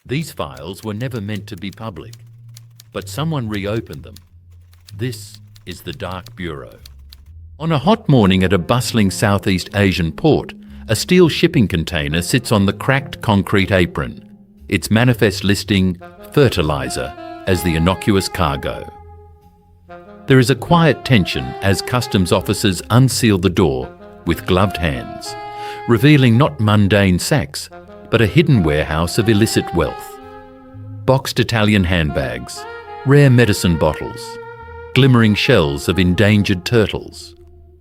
These files were never meant to be public, but someone reopened them. This is the Dark Bureau. On a hot morning at a bustling Southeast Asian port, a steel shipping container sits on the cracked concrete apron, its manifest listing fertilizer as the innocuous cargo. There is a quiet tension as customs officers unseal the door with gloved hands, revealing not mundane sacks, but a hidden warehouse of illicit wealth. Boxed Italian handbags, rare medicine bottles, glimmering shells of endangered turtles,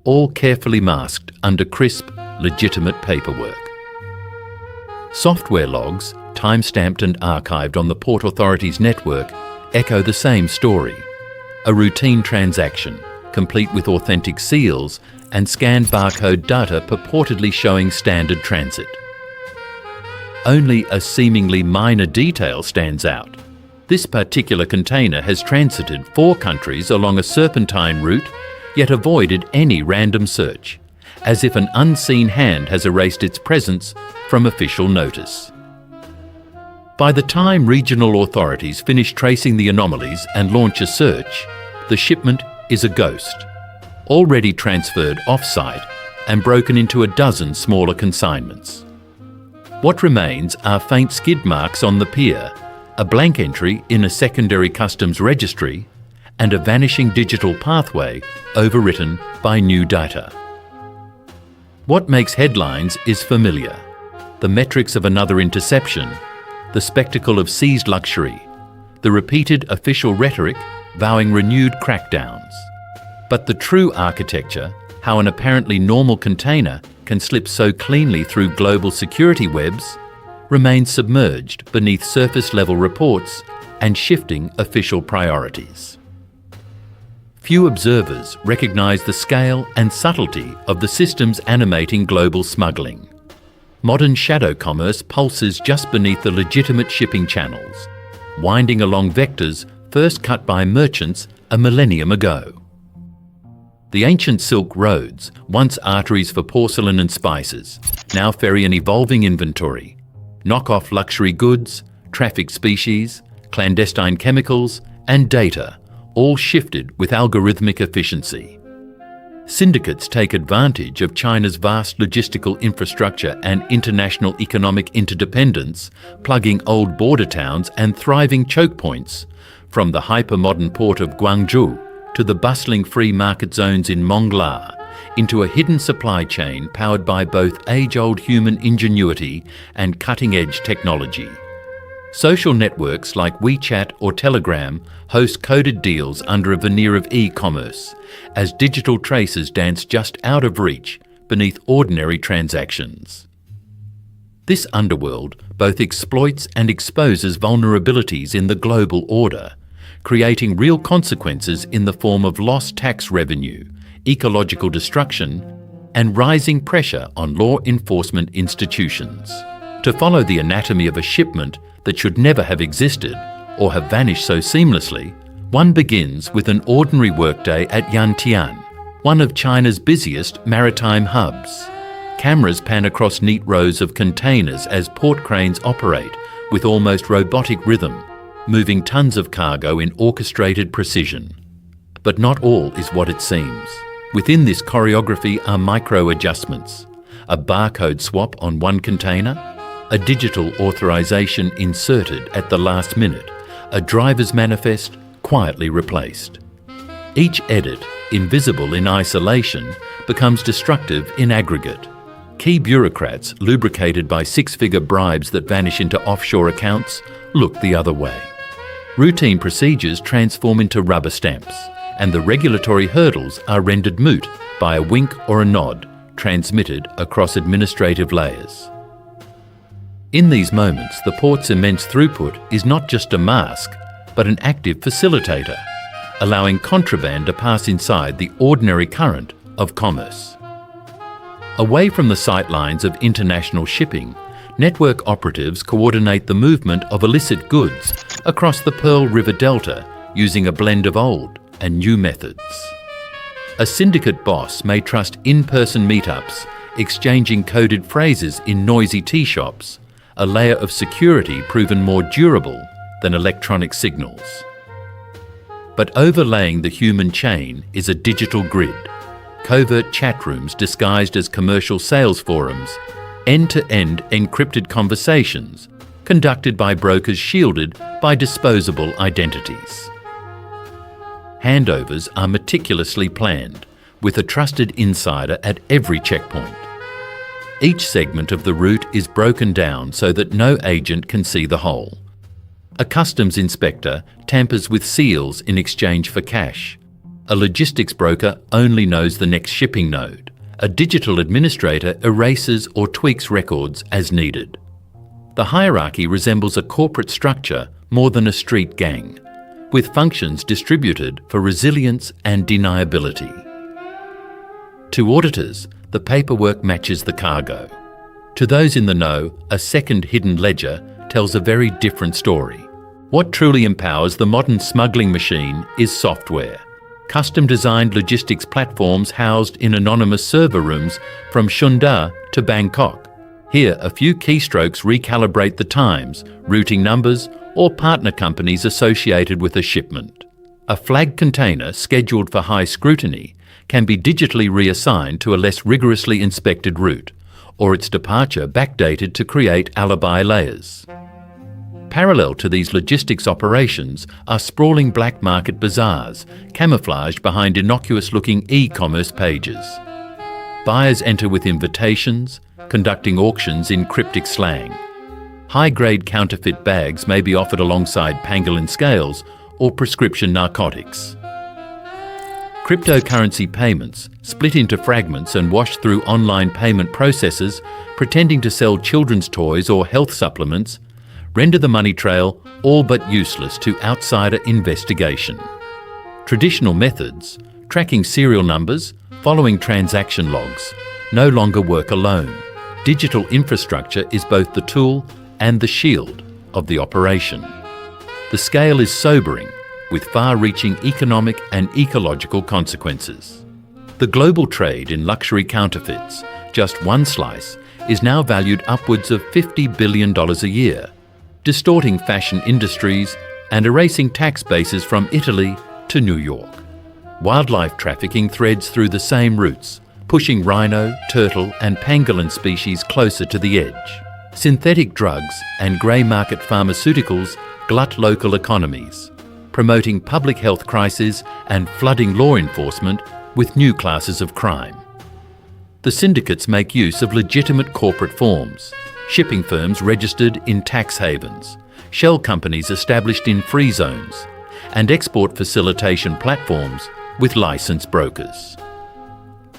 all carefully masked under crisp, legitimate paperwork. Software logs, time-stamped and archived on the Port Authority's network, echo the same story. A routine transaction, complete with authentic seals and scanned barcode data purportedly showing standard transit. Only a seemingly minor detail stands out. This particular container has transited 4 countries along a serpentine route, yet avoided any random search, as if an unseen hand has erased its presence from official notice. By the time regional authorities finish tracing the anomalies and launch a search, the shipment is a ghost, already transferred off-site and broken into a dozen smaller consignments. What remains are faint skid marks on the pier, a blank entry in a secondary customs registry, and a vanishing digital pathway overwritten by new data. What makes headlines is familiar: the metrics of another interception, the spectacle of seized luxury, the repeated official rhetoric vowing renewed crackdowns. But the true architecture, how an apparently normal container can slip so cleanly through global security webs, remains submerged beneath surface-level reports and shifting official priorities. Few observers recognise the scale and subtlety of the systems animating global smuggling. Modern shadow commerce pulses just beneath the legitimate shipping channels, winding along vectors first cut by merchants a millennium ago. The ancient Silk Roads, once arteries for porcelain and spices, now ferry an evolving inventory: knockoff luxury goods, trafficked species, clandestine chemicals, and data, all shifted with algorithmic efficiency. Syndicates take advantage of China's vast logistical infrastructure and international economic interdependence, plugging old border towns and thriving choke points, from the hyper-modern port of Guangzhou to the bustling free market zones in Mongla, into a hidden supply chain powered by both age-old human ingenuity and cutting-edge technology. Social networks like WeChat or Telegram host coded deals under a veneer of e-commerce, as digital traces dance just out of reach beneath ordinary transactions. This underworld both exploits and exposes vulnerabilities in the global order, creating real consequences in the form of lost tax revenue, ecological destruction, and rising pressure on law enforcement institutions. To follow the anatomy of a shipment that should never have existed or have vanished so seamlessly, one begins with an ordinary workday at Yantian, one of China's busiest maritime hubs. Cameras pan across neat rows of containers as port cranes operate with almost robotic rhythm, moving tons of cargo in orchestrated precision. But not all is what it seems. Within this choreography are micro-adjustments: a barcode swap on one container, a digital authorization inserted at the last minute, a driver's manifest quietly replaced. Each edit, invisible in isolation, becomes destructive in aggregate. Key bureaucrats, lubricated by 6-figure bribes that vanish into offshore accounts, look the other way. Routine procedures transform into rubber stamps, and the regulatory hurdles are rendered moot by a wink or a nod transmitted across administrative layers. In these moments, the port's immense throughput is not just a mask, but an active facilitator, allowing contraband to pass inside the ordinary current of commerce. Away from the sightlines of international shipping, network operatives coordinate the movement of illicit goods across the Pearl River Delta using a blend of old and new methods. A syndicate boss may trust in-person meetups, exchanging coded phrases in noisy tea shops, a layer of security proven more durable than electronic signals. But overlaying the human chain is a digital grid, covert chat rooms disguised as commercial sales forums, end-to-end encrypted conversations conducted by brokers shielded by disposable identities. Handovers are meticulously planned, with a trusted insider at every checkpoint. Each segment of the route is broken down so that no agent can see the whole. A customs inspector tampers with seals in exchange for cash. A logistics broker only knows the next shipping node. A digital administrator erases or tweaks records as needed. The hierarchy resembles a corporate structure more than a street gang, with functions distributed for resilience and deniability. To auditors, the paperwork matches the cargo. To those in the know, a second hidden ledger tells a very different story. What truly empowers the modern smuggling machine is software. Custom-designed logistics platforms housed in anonymous server rooms from Shunda to Bangkok. Here, a few keystrokes recalibrate the times, routing numbers, or partner companies associated with a shipment. A flagged container scheduled for high scrutiny can be digitally reassigned to a less rigorously inspected route, or its departure backdated to create alibi layers. Parallel to these logistics operations are sprawling black market bazaars, camouflaged behind innocuous-looking e-commerce pages. Buyers enter with invitations, conducting auctions in cryptic slang. High-grade counterfeit bags may be offered alongside pangolin scales or prescription narcotics. Cryptocurrency payments, split into fragments and washed through online payment processors, pretending to sell children's toys or health supplements, render the money trail all but useless to outsider investigation. Traditional methods, tracking serial numbers, following transaction logs, no longer work alone. Digital infrastructure is both the tool and the shield of the operation. The scale is sobering, with far-reaching economic and ecological consequences. The global trade in luxury counterfeits, just one slice, is now valued upwards of $50 billion a year, distorting fashion industries and erasing tax bases from Italy to New York. Wildlife trafficking threads through the same routes, pushing rhino, turtle and pangolin species closer to the edge. Synthetic drugs and grey market pharmaceuticals glut local economies, promoting public health crises and flooding law enforcement with new classes of crime. The syndicates make use of legitimate corporate forms, shipping firms registered in tax havens, shell companies established in free zones, and export facilitation platforms with licensed brokers.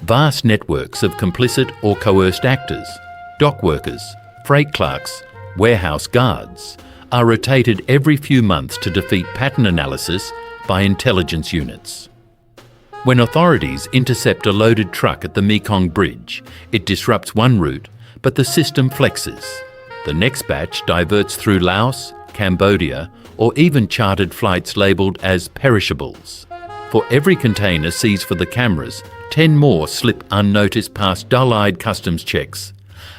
Vast networks of complicit or coerced actors, dock workers, freight clerks, warehouse guards, are rotated every few months to defeat pattern analysis by intelligence units. When authorities intercept a loaded truck at the Mekong Bridge, it disrupts one route, but the system flexes. The next batch diverts through Laos, Cambodia, or even chartered flights labelled as perishables. For every container seized for the cameras, 10 more slip unnoticed past dull-eyed customs checks,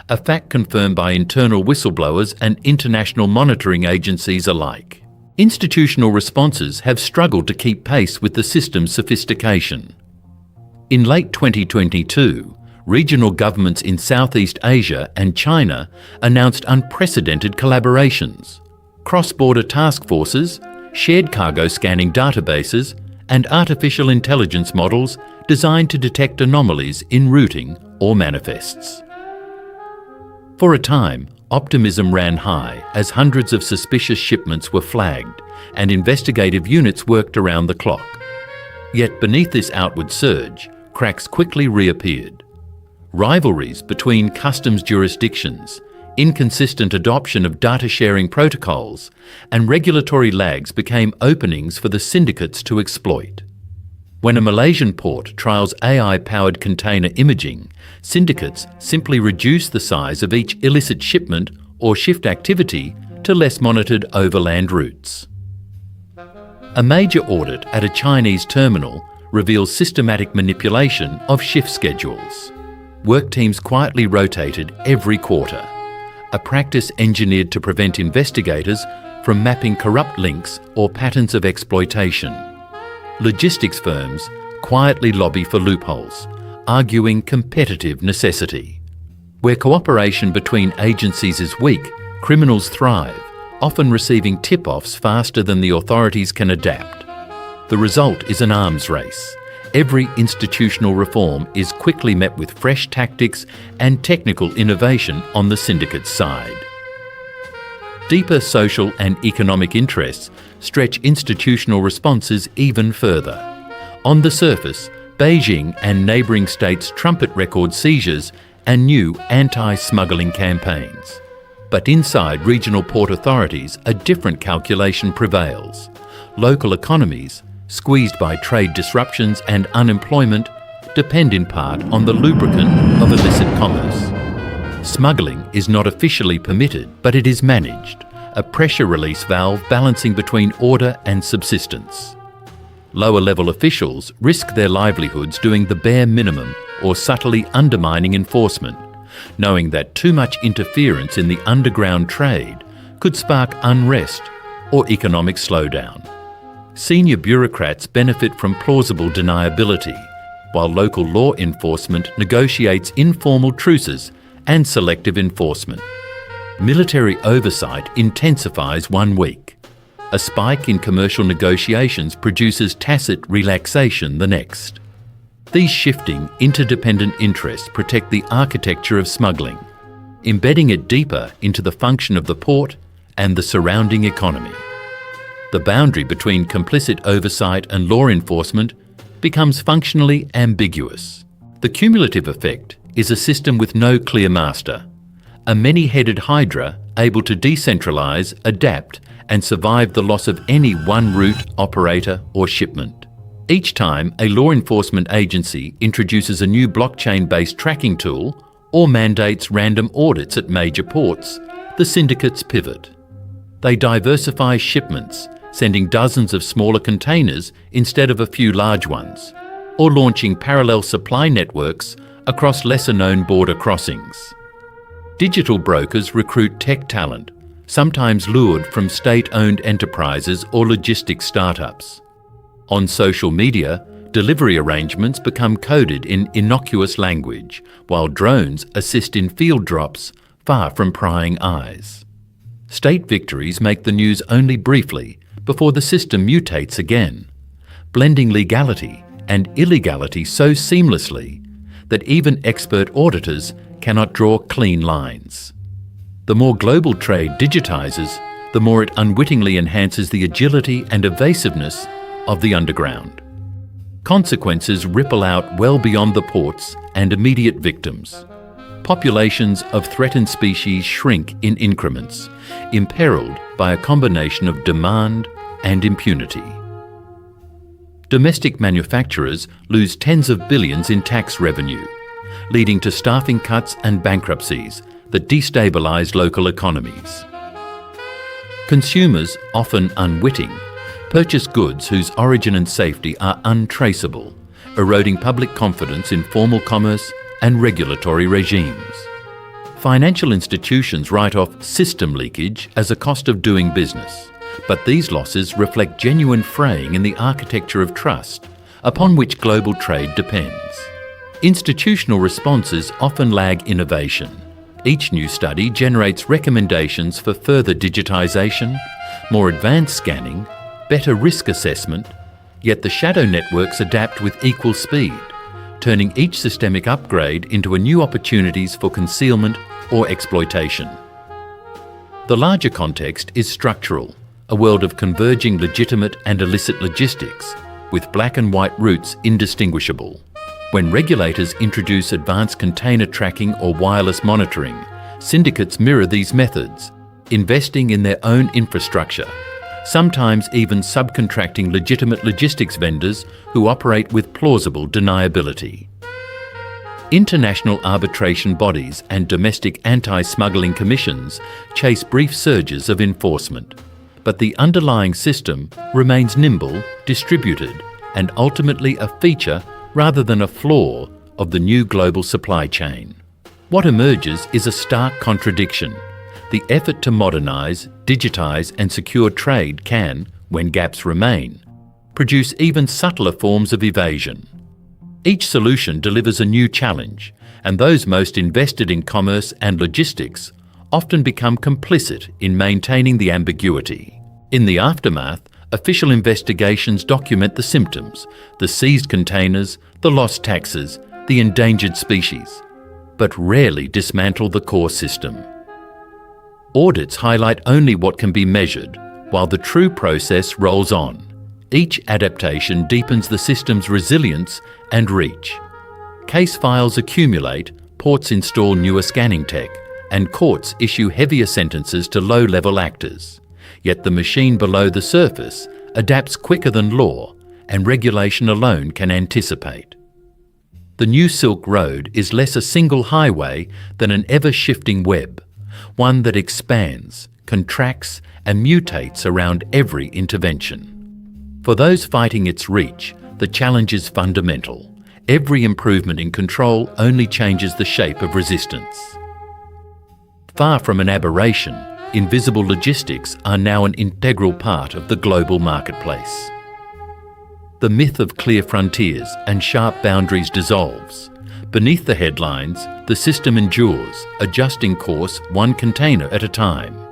a fact confirmed by internal whistleblowers and international monitoring agencies alike. Institutional responses have struggled to keep pace with the system's sophistication. In late 2022, regional governments in Southeast Asia and China announced unprecedented collaborations. Cross-border task forces, shared cargo scanning databases, and artificial intelligence models designed to detect anomalies in routing or manifests. For a time, optimism ran high as hundreds of suspicious shipments were flagged and investigative units worked around the clock. Yet beneath this outward surge, cracks quickly reappeared. Rivalries between customs jurisdictions, inconsistent adoption of data-sharing protocols, and regulatory lags became openings for the syndicates to exploit. When a Malaysian port trials AI-powered container imaging, syndicates simply reduce the size of each illicit shipment or shift activity to less monitored overland routes. A major audit at a Chinese terminal reveals systematic manipulation of shift schedules. Work teams quietly rotated every quarter. a practice engineered to prevent investigators from mapping corrupt links or patterns of exploitation. Logistics firms quietly lobby for loopholes, arguing competitive necessity. Where cooperation between agencies is weak, criminals thrive, often receiving tip-offs faster than the authorities can adapt. The result is an arms race. Every institutional reform is quickly met with fresh tactics and technical innovation on the syndicate's side. Deeper social and economic interests stretch institutional responses even further. On the surface, Beijing and neighbouring states trumpet record seizures and new anti-smuggling campaigns. But inside regional port authorities, a different calculation prevails. Local economies, squeezed by trade disruptions and unemployment, depend in part on the lubricant of illicit commerce. Smuggling is not officially permitted, but it is managed, a pressure release valve balancing between order and subsistence. Lower-level officials risk their livelihoods doing the bare minimum or subtly undermining enforcement, knowing that too much interference in the underground trade could spark unrest or economic slowdown. Senior bureaucrats benefit from plausible deniability, while local law enforcement negotiates informal truces and selective enforcement. Military oversight intensifies 1 week. A spike in commercial negotiations produces tacit relaxation the next. These shifting, interdependent interests protect the architecture of smuggling, embedding it deeper into the function of the port and the surrounding economy. The boundary between complicit oversight and law enforcement becomes functionally ambiguous. The cumulative effect is a system with no clear master, a many-headed hydra able to decentralise, adapt and survive the loss of any one route, operator or shipment. Each time a law enforcement agency introduces a new blockchain-based tracking tool or mandates random audits at major ports, the syndicates pivot. They diversify shipments, sending dozens of smaller containers instead of a few large ones, or launching parallel supply networks across lesser-known border crossings. Digital brokers recruit tech talent, sometimes lured from state-owned enterprises or logistics startups. On social media, delivery arrangements become coded in innocuous language, while drones assist in field drops far from prying eyes. State victories make the news only briefly before the system mutates again, blending legality and illegality so seamlessly that even expert auditors cannot draw clean lines. The more global trade digitises, the more it unwittingly enhances the agility and evasiveness of the underground. Consequences ripple out well beyond the ports and immediate victims. Populations of threatened species shrink in increments, imperilled by a combination of demand and impunity. Domestic manufacturers lose tens of billions in tax revenue, leading to staffing cuts and bankruptcies that destabilise local economies. Consumers, often unwitting, purchase goods whose origin and safety are untraceable, eroding public confidence in formal commerce and regulatory regimes. Financial institutions write off system leakage as a cost of doing business, but these losses reflect genuine fraying in the architecture of trust upon which global trade depends. Institutional responses often lag innovation. Each new study generates recommendations for further digitisation, more advanced scanning, better risk assessment, yet the shadow networks adapt with equal speed, turning each systemic upgrade into a new opportunities for concealment or exploitation. The larger context is structural, a world of converging legitimate and illicit logistics, with black and white routes indistinguishable. When regulators introduce advanced container tracking or wireless monitoring, syndicates mirror these methods, investing in their own infrastructure, sometimes even subcontracting legitimate logistics vendors who operate with plausible deniability. International arbitration bodies and domestic anti-smuggling commissions chase brief surges of enforcement, but the underlying system remains nimble, distributed, and ultimately a feature rather than a flaw of the new global supply chain. What emerges is a stark contradiction. the effort to modernise, digitise and secure trade can, when gaps remain, produce even subtler forms of evasion. Each solution delivers a new challenge, and those most invested in commerce and logistics often become complicit in maintaining the ambiguity. In the aftermath, official investigations document the symptoms, the seized containers, the lost taxes, the endangered species, but rarely dismantle the core system. Audits highlight only what can be measured, while the true process rolls on. Each adaptation deepens the system's resilience and reach. Case files accumulate, ports install newer scanning tech, and courts issue heavier sentences to low-level actors. Yet the machine below the surface adapts quicker than law, and regulation alone can anticipate. The new Silk Road is less a single highway than an ever-shifting web, one that expands, contracts, and mutates around every intervention. For those fighting its reach, the challenge is fundamental. Every improvement in control only changes the shape of resistance. Far from an aberration, invisible logistics are now an integral part of the global marketplace. The myth of clear frontiers and sharp boundaries dissolves. Beneath the headlines, the system endures, adjusting course one container at a time.